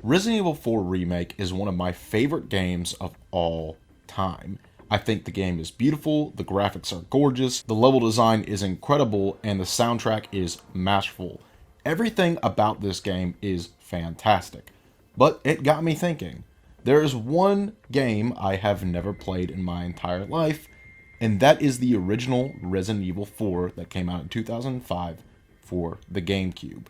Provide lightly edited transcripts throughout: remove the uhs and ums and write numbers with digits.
Resident Evil 4 Remake is one of my favorite games of all time. I think the game is beautiful, the graphics are gorgeous, the level design is incredible, and the soundtrack is masterful. Everything about this game is fantastic. But it got me thinking. There is one game I have never played in my entire life, and that is the original Resident Evil 4 that came out in 2005 for the GameCube.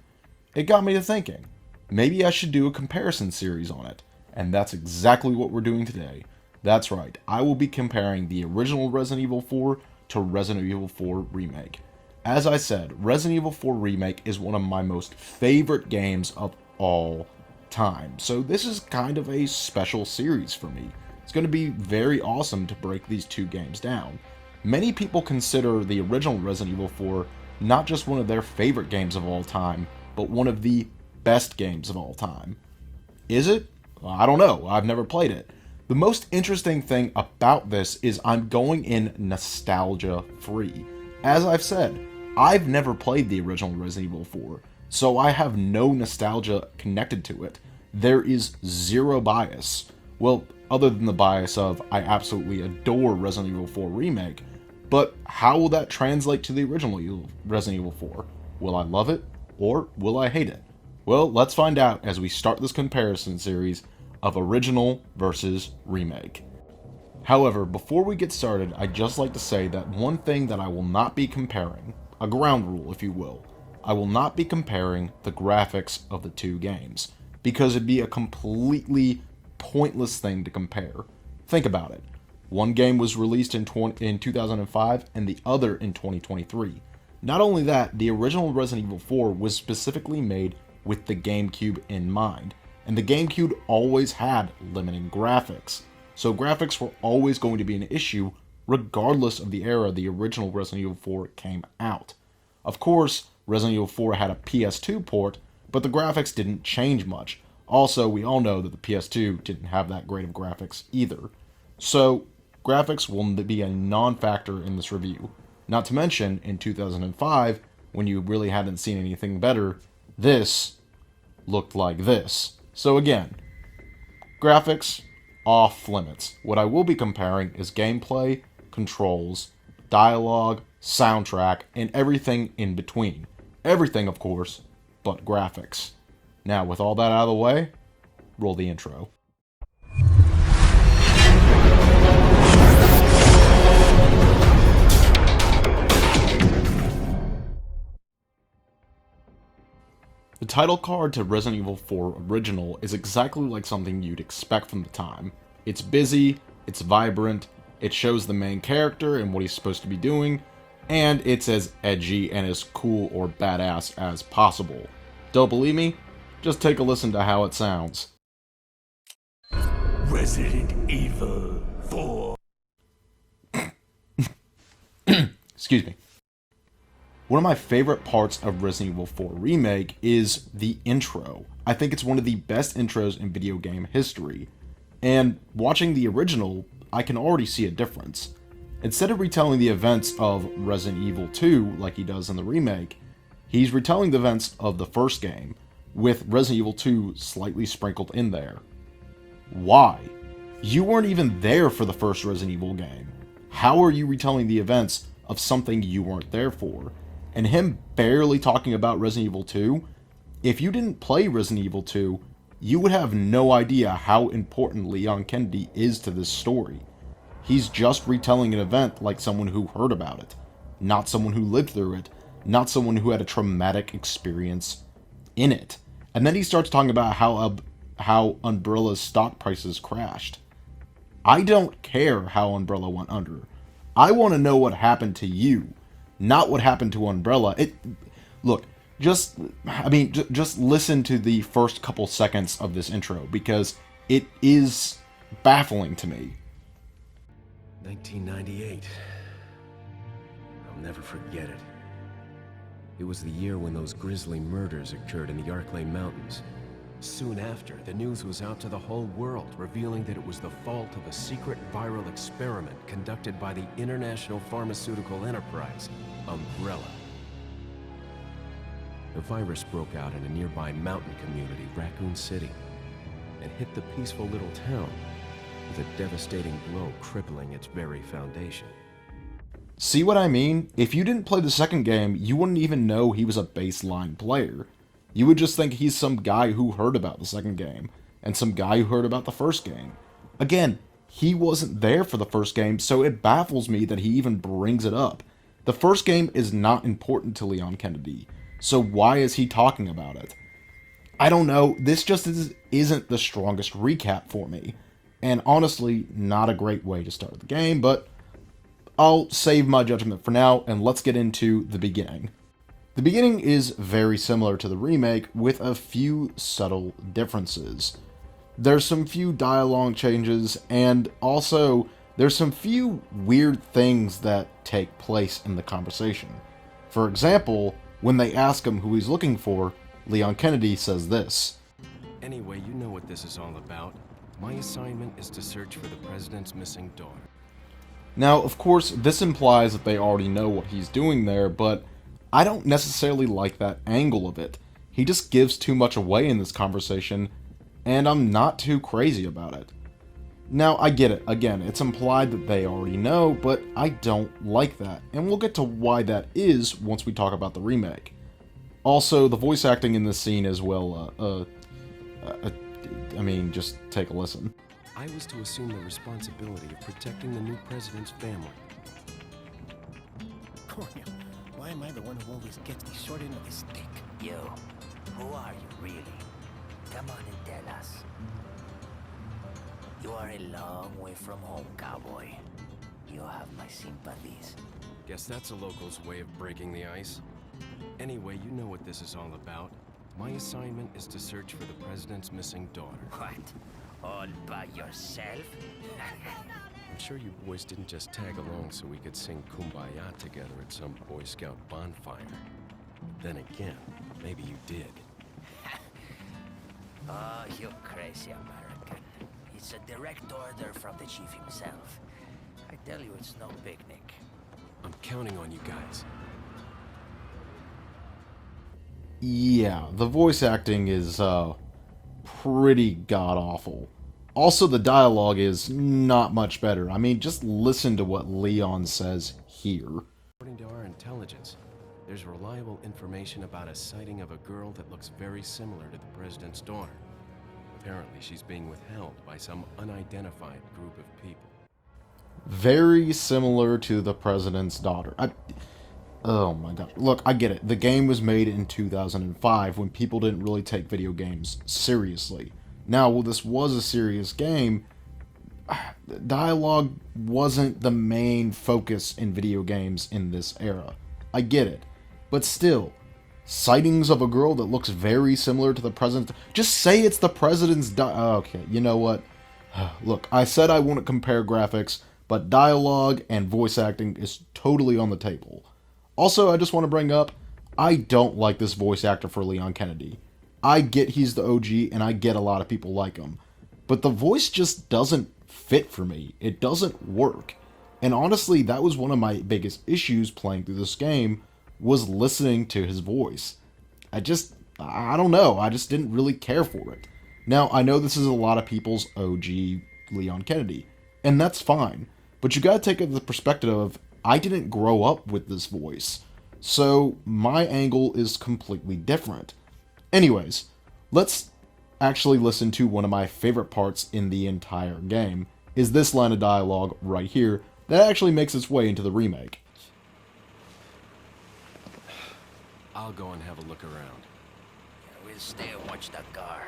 It got me to thinking, maybe I should do a comparison series on it, and that's exactly what we're doing today. That's right, I will be comparing the original Resident Evil 4 to Resident Evil 4 Remake. As I said, Resident Evil 4 Remake is one of my most favorite games of all time, so this is kind of a special series for me. It's going to be very awesome to break these two games down. Many people consider the original Resident Evil 4 not just one of their favorite games of all time, but one of the best games of all time. Is it? Well, I don't know. I've never played it. The most interesting thing about this is I'm going in nostalgia free. As I've said, I've never played the original Resident Evil 4, so I have no nostalgia connected to it. There is zero bias. Well, other than the bias of I absolutely adore Resident Evil 4 Remake, but how will that translate to the original Resident Evil 4? Will I love it, or will I hate it? Well, let's find out as we start this comparison series of original versus remake. However, before we get started, I'd just like to say that one thing that I will not be comparing, a ground rule if you will, I will not be comparing the graphics of the two games, because it'd be a completely pointless thing to compare. Think about it. One game was released in 2005 and the other in 2023. Not only that, the original Resident Evil 4 was specifically made with the GameCube in mind, and the GameCube always had limiting graphics. So graphics were always going to be an issue regardless of the era the original Resident Evil 4 came out. Of course, Resident Evil 4 had a PS2 port, but the graphics didn't change much. Also, we all know that the PS2 didn't have that great of graphics either. So, graphics will be a non-factor in this review. Not to mention, in 2005, when you really hadn't seen anything better, this looked like this. So again, graphics, off limits. What I will be comparing is gameplay, controls, dialogue, soundtrack, and everything in between. Everything, of course, but graphics. Now, with all that out of the way, roll the intro. The title card to Resident Evil 4 Original is exactly like something you'd expect from the time. It's busy, it's vibrant, it shows the main character and what he's supposed to be doing, and it's as edgy and as cool or badass as possible. Don't believe me? Just take a listen to how it sounds. Resident Evil 4. Excuse me. One of my favorite parts of Resident Evil 4 Remake is the intro. I think it's one of the best intros in video game history. And watching the original, I can already see a difference. Instead of retelling the events of Resident Evil 2 like he does in the remake, he's retelling the events of the first game, with Resident Evil 2 slightly sprinkled in there. Why? You weren't even there for the first Resident Evil game. How are you retelling the events of something you weren't there for? And him barely talking about Resident Evil 2, if you didn't play Resident Evil 2, you would have no idea how important Leon Kennedy is to this story. He's just retelling an event like someone who heard about it, not someone who lived through it, not someone who had a traumatic experience in it. And then he starts talking about how Umbrella's stock prices crashed. I don't care how Umbrella went under. I want to know what happened to you, not what happened to Umbrella. Look, just listen to the first couple seconds of this intro, because it is baffling to me. 1998. I'll never forget it. It was the year when those grisly murders occurred in the Arklay Mountains. Soon after, the news was out to the whole world, revealing that it was the fault of a secret viral experiment conducted by the international pharmaceutical enterprise, Umbrella. The virus broke out in a nearby mountain community, Raccoon City. and hit the peaceful little town, with a devastating blow crippling its very foundation. See what I mean? If you didn't play the second game, you wouldn't even know he was a baseline player. You would just think he's some guy who heard about the second game, and some guy who heard about the first game. Again, he wasn't there for the first game, so it baffles me that he even brings it up. The first game is not important to Leon Kennedy, so why is he talking about it? I don't know, this just isn't the strongest recap for me. And honestly, not a great way to start the game, but I'll save my judgment for now, and let's get into the beginning. The beginning is very similar to the remake, with a few subtle differences. There's some few dialogue changes, and also there's some few weird things that take place in the conversation. For example, when they ask him who he's looking for, Leon Kennedy says this. Anyway, you know what this is all about. My assignment is to search for the president's missing daughter. Now, of course, this implies that they already know what he's doing there, but I don't necessarily like that angle of it. He just gives too much away in this conversation, and I'm not too crazy about it. Now, I get it. Again, it's implied that they already know, but I don't like that, and we'll get to why that is once we talk about the remake. Also, the voice acting in this scene as well, just take a listen. I was to assume the responsibility of protecting the new president's family. Cornel, why am I the one who always gets the short end of the stick? You, who are you really? Come on and tell us. You are a long way from home, cowboy. You have my sympathies. Guess that's a local's way of breaking the ice. Anyway, you know what this is all about. My assignment is to search for the president's missing daughter. What? All by yourself? I'm sure you boys didn't just tag along so we could sing Kumbaya together at some Boy Scout bonfire. Then again, maybe you did. Oh, you crazy American. It's a direct order from the chief himself. I tell you, it's no picnic. I'm counting on you guys. Yeah, the voice acting is, pretty god-awful. Also, the dialogue is not much better. I mean, just listen to what Leon says here. According to our intelligence, there's reliable information about a sighting of a girl that looks very similar to the president's daughter. Apparently, she's being withheld by some unidentified group of people. Very similar to the president's daughter. Oh my god. Look, I get it. The game was made in 2005 when people didn't really take video games seriously. Now, while this was a serious game, dialogue wasn't the main focus in video games in this era. I get it. But still, sightings of a girl that looks very similar to the president. Just say it's the president's okay, you know what? Look, I said I wouldn't compare graphics, but dialogue and voice acting is totally on the table. Also, I just want to bring up, I don't like this voice actor for Leon Kennedy. I get he's the OG, and I get a lot of people like him. But the voice just doesn't fit for me. It doesn't work. And honestly, that was one of my biggest issues playing through this game, was listening to his voice. I don't know, I just didn't really care for it. Now, I know this is a lot of people's OG Leon Kennedy, and that's fine. But you gotta take it the perspective of, I didn't grow up with this voice, so my angle is completely different. Anyways, let's actually listen to one of my favorite parts in the entire game, is this line of dialogue right here that actually makes its way into the remake. I'll go and have a look around. We'll stay and watch the car.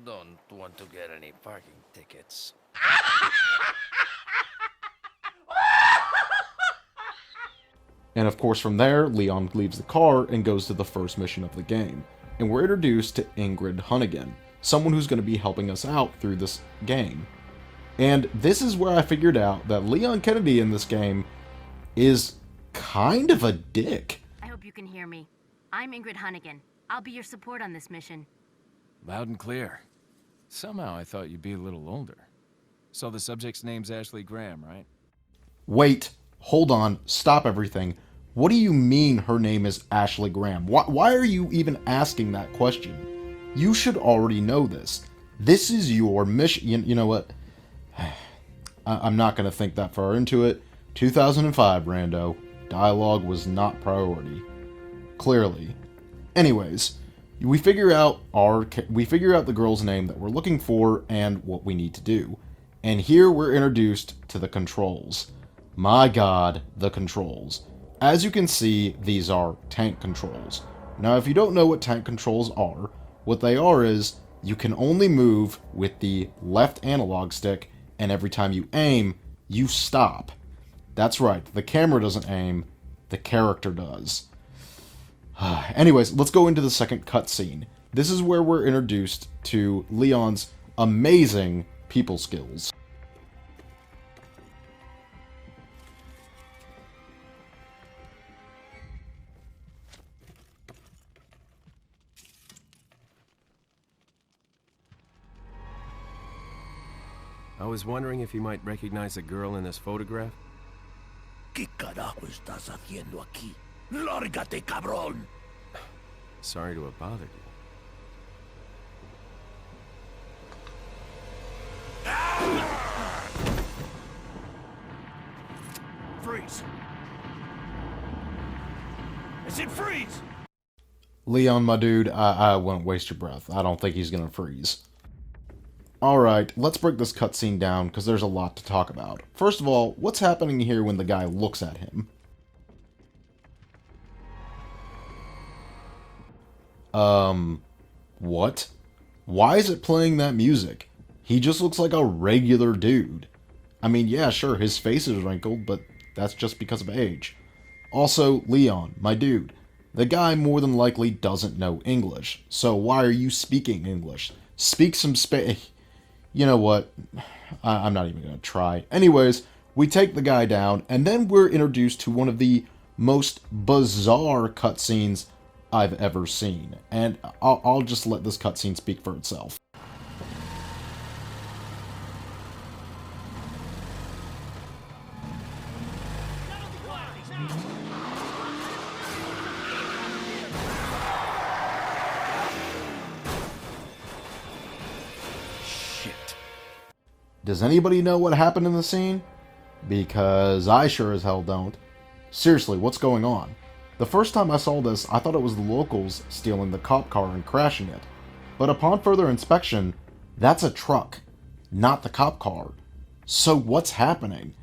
Don't want to get any parking tickets. And of course from there, Leon leaves the car and goes to the first mission of the game. And we're introduced to Ingrid Hunnigan, someone who's going to be helping us out through this game. And this is where I figured out that Leon Kennedy in this game is kind of a dick. I hope you can hear me. I'm Ingrid Hunnigan. I'll be your support on this mission. Loud and clear. Somehow I thought you'd be a little older. So the subject's name's Ashley Graham, right? Wait, hold on, stop everything. What do you mean her name is Ashley Graham? Why are you even asking that question? You should already know this. This is your mission. You know what? I'm not going to think that far into it. 2005, Rando. Dialogue was not priority. Clearly. Anyways, we figure out the girl's name that we're looking for and what we need to do. And here we're introduced to the controls. My god, the controls. As you can see, these are tank controls. Now, if you don't know what tank controls are, what they are is you can only move with the left analog stick, and every time you aim, you stop. That's right, the camera doesn't aim, the character does. Anyways, let's go into the second cutscene. This is where we're introduced to Leon's amazing people skills. I was wondering if you might recognize the girl in this photograph. ¿Qué carajo estás haciendo aquí? ¡Lárgate, cabrón! Sorry to have bothered you. Freeze! I said freeze! Leon, my dude, I wouldn't waste your breath. I don't think he's gonna freeze. Alright, let's break this cutscene down, because there's a lot to talk about. First of all, what's happening here when the guy looks at him? What? Why is it playing that music? He just looks like a regular dude. I mean, yeah, sure, his face is wrinkled, but that's just because of age. Also, Leon, my dude, the guy more than likely doesn't know English, so why are you speaking English? Speak some You know what? I'm not even going to try. Anyways, we take the guy down, and then we're introduced to one of the most bizarre cutscenes I've ever seen. And I'll just let this cutscene speak for itself. Does anybody know what happened in the scene? Because I sure as hell don't. Seriously, what's going on? The first time I saw this, I thought it was the locals stealing the cop car and crashing it. But upon further inspection, that's a truck, not the cop car. So what's happening?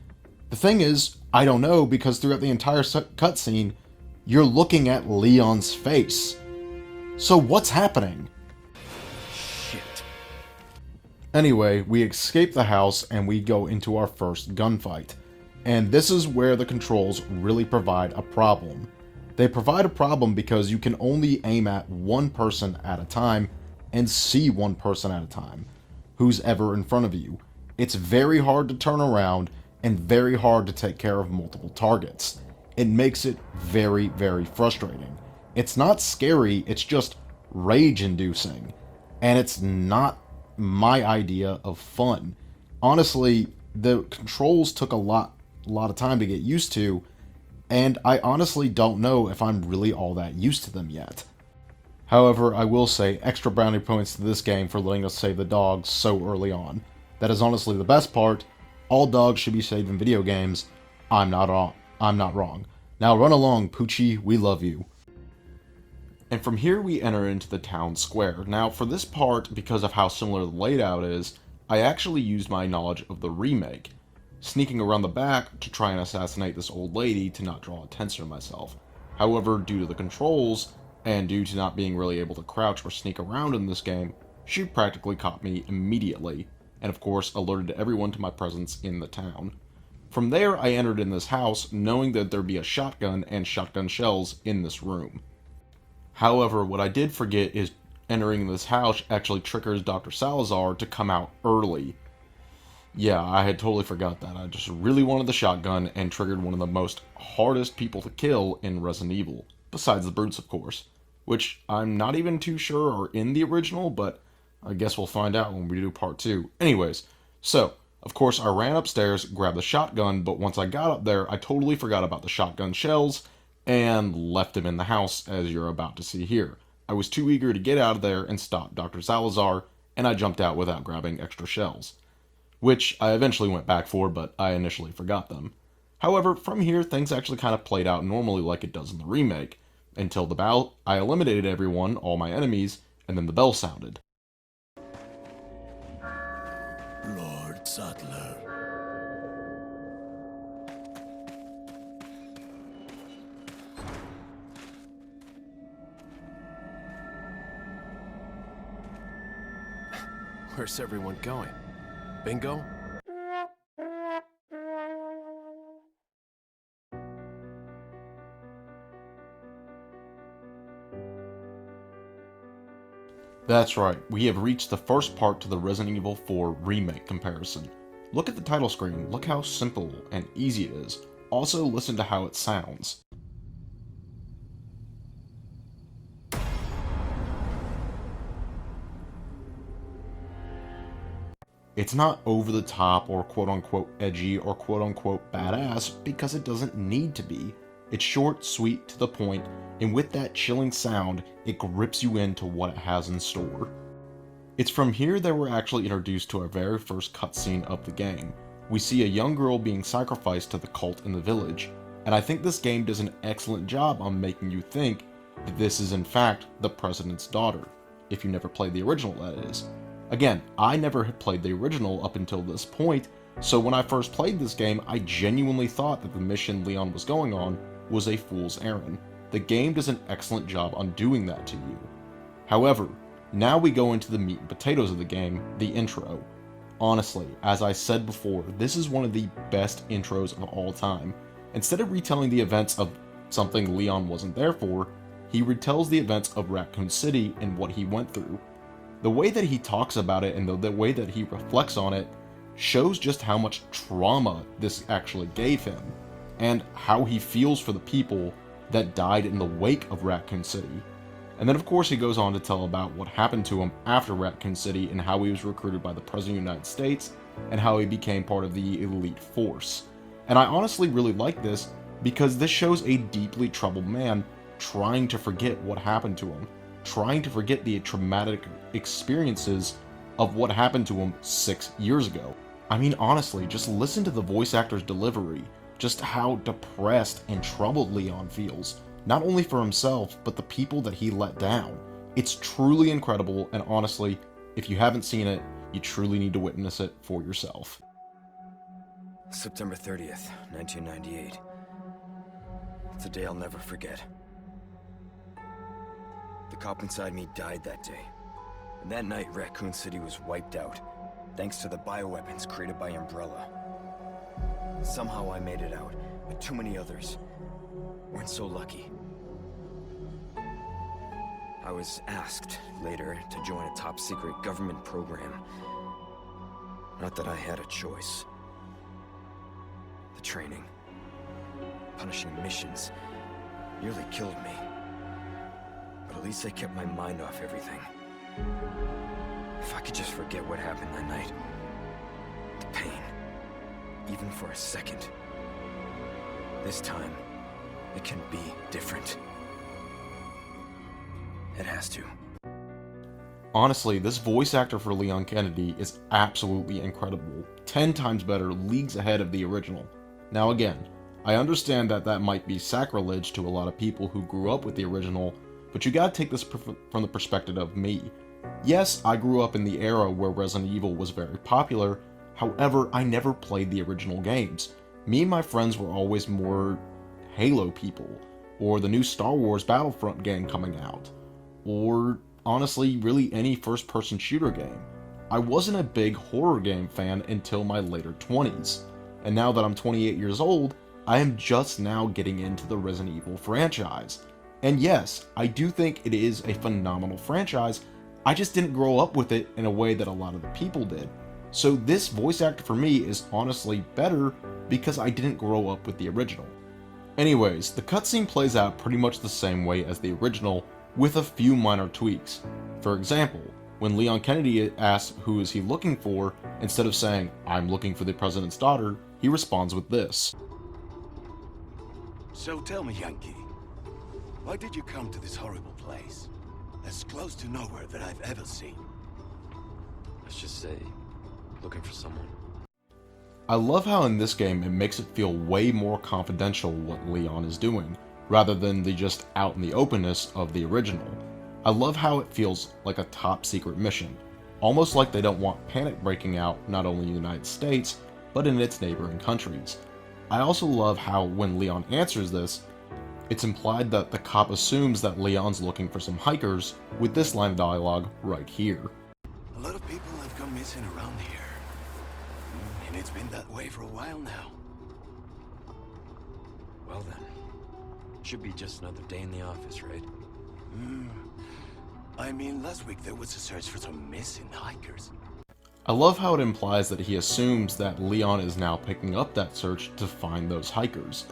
The thing is, I don't know, because throughout the entire cutscene, you're looking at Leon's face. So what's happening? Anyway, we escape the house and we go into our first gunfight. And this is where the controls really provide a problem. They provide a problem because you can only aim at one person at a time and see one person at a time, who's ever in front of you. It's very hard to turn around and very hard to take care of multiple targets. It makes it very, very frustrating. It's not scary, it's just rage-inducing. And it's not my idea of fun. Honestly, the controls took a lot of time to get used to, and I honestly don't know if I'm really all that used to them yet. However, I will say extra brownie points to this game for letting us save the dogs so early on. That is honestly the best part. All dogs should be saved in video games. I'm not wrong. Now run along, Poochie, we love you. And from here we enter into the town square. Now for this part, because of how similar the layout is, I actually used my knowledge of the remake, sneaking around the back to try and assassinate this old lady to not draw attention to myself. However, due to the controls, and due to not being really able to crouch or sneak around in this game, she practically caught me immediately, and of course alerted everyone to my presence in the town. From there I entered in this house, knowing that there'd be a shotgun and shotgun shells in this room. However, what I did forget is entering this house actually triggers Dr. Salazar to come out early. Yeah, I had totally forgot that. I just really wanted the shotgun and triggered one of the most hardest people to kill in Resident Evil. Besides the brutes, of course. Which I'm not even too sure are in the original, but I guess we'll find out when we do part 2. Anyways, so, of course I ran upstairs, grabbed the shotgun, but once I got up there, I totally forgot about the shotgun shells, and left him in the house, as you're about to see here. I was too eager to get out of there and stop Dr. Salazar, and I jumped out without grabbing extra shells, which I eventually went back for, but I initially forgot them. However, from here, things actually kind of played out normally like it does in the remake, until the battle, I eliminated everyone, all my enemies, and then the bell sounded. Lord Sutler. Where's everyone going? Bingo? That's right, we have reached the first part to the Resident Evil 4 Remake comparison. Look at the title screen, look how simple and easy it is. Also, listen to how it sounds. It's not over the top or quote-unquote edgy or quote-unquote badass because it doesn't need to be. It's short, sweet, to the point, and with that chilling sound, it grips you into what it has in store. It's from here that we're actually introduced to our very first cutscene of the game. We see a young girl being sacrificed to the cult in the village, and I think this game does an excellent job on making you think that this is in fact the president's daughter, if you never played the original, that is. Again, I never had played the original up until this point, so when I first played this game, I genuinely thought that the mission Leon was going on was a fool's errand. The game does an excellent job on doing that to you. However, now we go into the meat and potatoes of the game, the intro. Honestly, as I said before, this is one of the best intros of all time. Instead of retelling the events of something Leon wasn't there for, he retells the events of Raccoon City and what he went through. The way that he talks about it and the way that he reflects on it shows just how much trauma this actually gave him, and how he feels for the people that died in the wake of Raccoon City. And then of course he goes on to tell about what happened to him after Raccoon City and how he was recruited by the President of the United States and how he became part of the elite force. And I honestly really like this because this shows a deeply troubled man trying to forget what happened to him, trying to forget the traumatic experiences of what happened to him 6 years ago. I mean, honestly, just listen to the voice actor's delivery, just how depressed and troubled Leon feels, not only for himself, but the people that he let down. It's truly incredible, and honestly, if you haven't seen it, you truly need to witness it for yourself. September 30th, 1998. It's a day I'll never forget. The cop inside me died that day. And that night, Raccoon City was wiped out, thanks to the bioweapons created by Umbrella. Somehow I made it out, but too many others weren't so lucky. I was asked later to join a top-secret government program. Not that I had a choice. The training, punishing missions, nearly killed me. But at least I kept my mind off everything. If I could just forget what happened that night. The pain, even for a second. This time, it can be different. It has to. Honestly, this voice actor for Leon Kennedy is absolutely incredible. 10 times better, leagues ahead of the original. Now again, I understand that that might be sacrilege to a lot of people who grew up with the original, but you gotta take this from the perspective of me. Yes, I grew up in the era where Resident Evil was very popular, however, I never played the original games. Me and my friends were always more Halo people, or the new Star Wars Battlefront game coming out, or honestly, really any first-person shooter game. I wasn't a big horror game fan until my later 20s, and now that I'm 28 years old, I am just now getting into the Resident Evil franchise. And yes, I do think it is a phenomenal franchise, I just didn't grow up with it in a way that a lot of the people did. So this voice actor for me is honestly better because I didn't grow up with the original. Anyways, the cutscene plays out pretty much the same way as the original, with a few minor tweaks. For example, when Leon Kennedy asks who is he looking for, instead of saying, "I'm looking for the president's daughter," he responds with this. So tell me, Yankee, why did you come to this horrible place? As close to nowhere that I've ever seen. Let's just say, looking for someone. I love how in this game it makes it feel way more confidential what Leon is doing, rather than the just out in the openness of the original. I love how it feels like a top secret mission, almost like they don't want panic breaking out not only in the United States, but in its neighboring countries. I also love how when Leon answers this, it's implied that the cop assumes that Leon's looking for some hikers with this line of dialogue right here. A lot of people have gone missing around here. And it's been that way for a while now. Well then, should be just another day in the office, right? I mean, last week there was a search for some missing hikers. I love how it implies that he assumes that Leon is now picking up that search to find those hikers.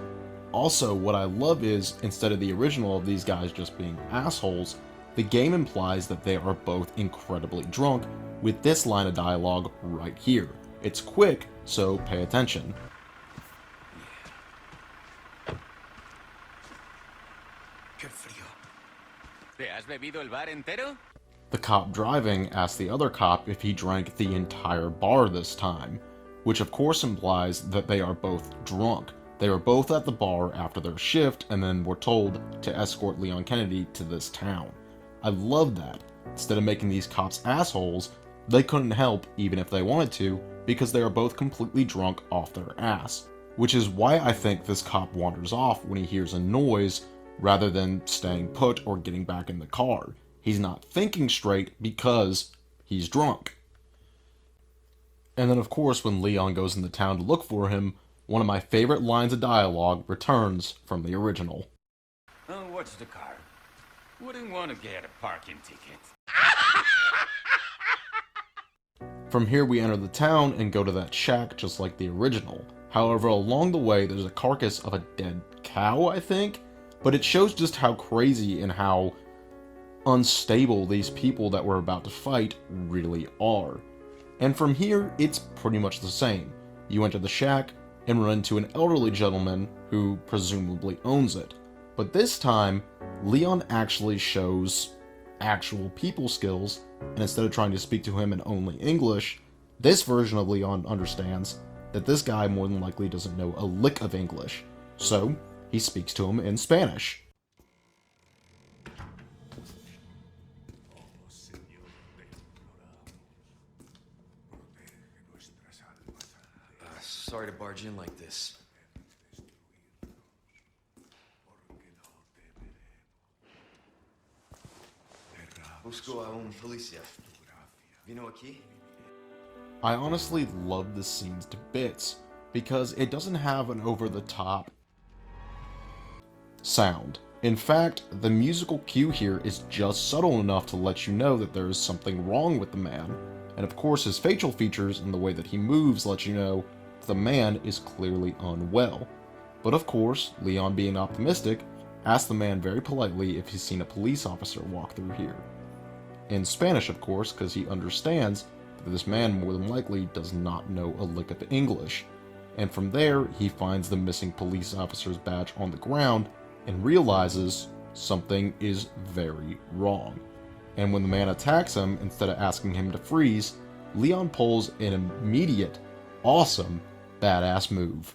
Also, what I love is, instead of the original of these guys just being assholes, the game implies that they are both incredibly drunk with this line of dialogue right here. It's quick, so pay attention. Qué frío. ¿Te has bebido el bar entero? The cop driving asks the other cop if he drank the entire bar this time, which of course implies that they are both drunk. They were both at the bar after their shift and then were told to escort Leon Kennedy to this town. I love that. Instead of making these cops assholes, they couldn't help even if they wanted to, because they are both completely drunk off their ass. Which is why I think this cop wanders off when he hears a noise rather than staying put or getting back in the car. He's not thinking straight because he's drunk. And then of course when Leon goes into town to look for him, one of my favorite lines of dialogue returns from the original. Oh, what's the car? Wouldn't want to get a parking ticket. From here we enter the town and go to that shack just like the original. However, along the way there's a carcass of a dead cow, I think, but it shows just how crazy and how unstable these people that we're about to fight really are. And from here, it's pretty much the same. You enter the shack and run into an elderly gentleman who presumably owns it. But this time, Leon actually shows actual people skills, and instead of trying to speak to him in only English, this version of Leon understands that this guy more than likely doesn't know a lick of English, so he speaks to him in Spanish. Sorry to barge in like this. Busco a un policía. Vino aquí? I honestly love this scene to bits, because it doesn't have an over-the-top sound. In fact, the musical cue here is just subtle enough to let you know that there is something wrong with the man, and of course his facial features and the way that he moves let you know that the man is clearly unwell. But of course, Leon being optimistic, asks the man very politely if he's seen a police officer walk through here. In Spanish, of course, because he understands that this man more than likely does not know a lick of English. And from there, he finds the missing police officer's badge on the ground and realizes something is very wrong. And when the man attacks him, instead of asking him to freeze, Leon pulls an immediate, awesome, badass move.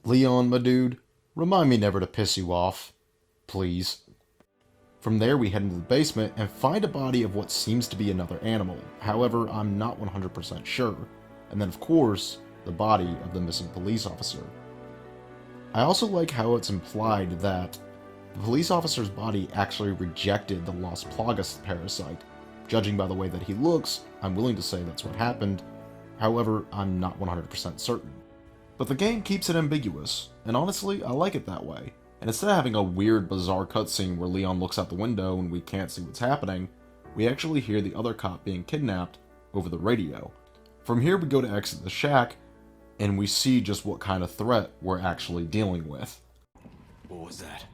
Leon, my dude, remind me never to piss you off. Please. From there we head into the basement and find a body of what seems to be another animal. However, I'm not 100% sure. And then of course, the body of the missing police officer. I also like how it's implied that the police officer's body actually rejected the Las Plagas parasite. Judging by the way that he looks, I'm willing to say that's what happened. However, I'm not 100% certain. But the game keeps it ambiguous, and honestly, I like it that way. And instead of having a weird, bizarre cutscene where Leon looks out the window and we can't see what's happening, we actually hear the other cop being kidnapped over the radio. From here we go to exit the shack, and we see just what kind of threat we're actually dealing with. What was that?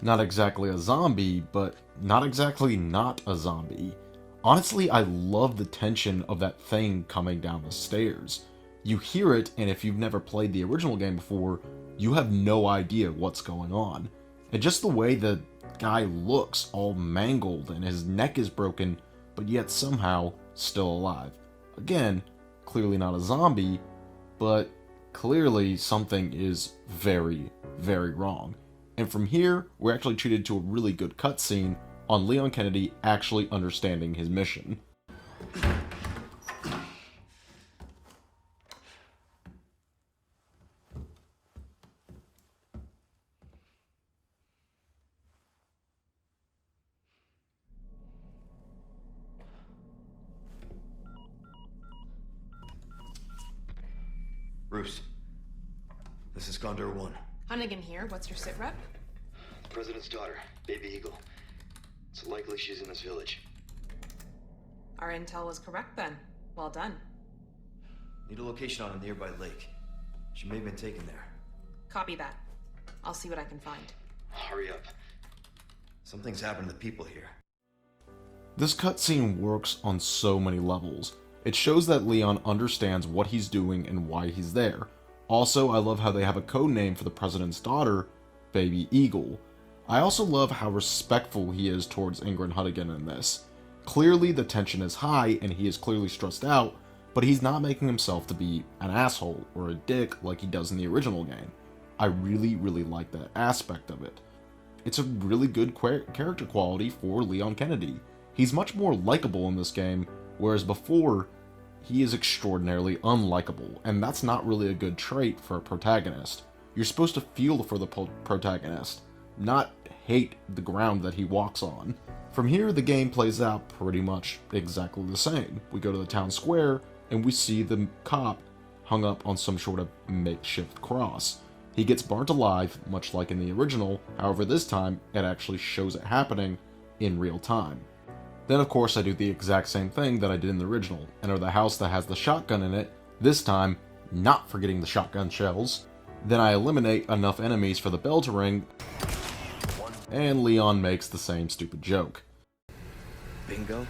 Not exactly a zombie, but not exactly not a zombie. Honestly, I love the tension of that thing coming down the stairs. You hear it, and if you've never played the original game before, you have no idea what's going on. And just the way the guy looks, all mangled, and his neck is broken, but yet somehow still alive. Again, clearly not a zombie, but clearly something is very, very wrong. And from here, we're actually treated to a really good cutscene on Leon Kennedy actually understanding his mission. Bruce, this is Condor 1. Hunnigan here. What's your sit rep? The President's daughter, Baby Eagle. It's likely she's in this village. Our intel was correct then. Well done. Need a location on a nearby lake. She may have been taken there. Copy that. I'll see what I can find. Hurry up. Something's happened to the people here. This cutscene works on so many levels. It shows that Leon understands what he's doing and why he's there. Also, I love how they have a code name for the President's daughter, Baby Eagle. I also love how respectful he is towards Ingrid Hunnigan in this. Clearly the tension is high and he is clearly stressed out, but he's not making himself to be an asshole or a dick like he does in the original game. I really, really like that aspect of it. It's a really good character quality for Leon Kennedy. He's much more likable in this game, whereas before, he is extraordinarily unlikable, and that's not really a good trait for a protagonist. You're supposed to feel for the protagonist, not hate the ground that he walks on. From here, the game plays out pretty much exactly the same. We go to the town square, and we see the cop hung up on some sort of makeshift cross. He gets burnt alive, much like in the original, however this time, it actually shows it happening in real time. Then of course I do the exact same thing that I did in the original, enter the house that has the shotgun in it, this time not forgetting the shotgun shells. Then I eliminate enough enemies for the bell to ring, and Leon makes the same stupid joke. Bingo?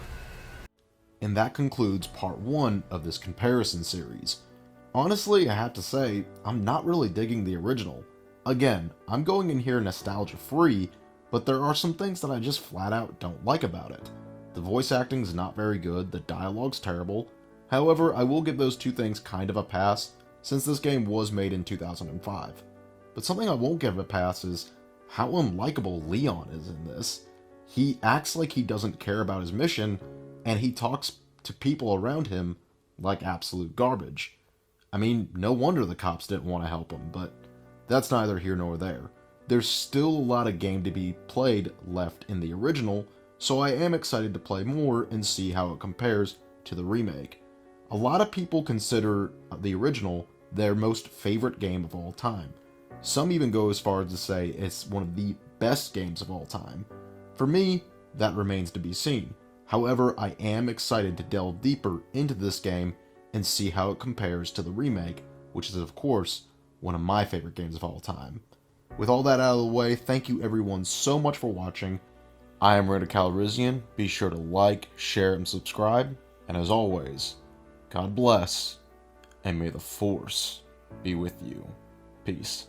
And that concludes part 1 of this comparison series. Honestly, I have to say, I'm not really digging the original. Again, I'm going in here nostalgia free, but there are some things that I just flat out don't like about it. The voice acting's not very good, the dialogue's terrible. However, I will give those two things kind of a pass, since this game was made in 2005. But something I won't give a pass is how unlikable Leon is in this. He acts like he doesn't care about his mission, and he talks to people around him like absolute garbage. I mean, no wonder the cops didn't want to help him, but that's neither here nor there. There's still a lot of game to be played left in the original, so I am excited to play more and see how it compares to the remake. A lot of people consider the original their most favorite game of all time. Some even go as far as to say it's one of the best games of all time. For me, that remains to be seen. However, I am excited to delve deeper into this game and see how it compares to the remake, which is of course one of my favorite games of all time. With all that out of the way, thank you everyone so much for watching. I am Raider Calrissian. Be sure to like, share, and subscribe. And as always, God bless, and may the Force be with you. Peace.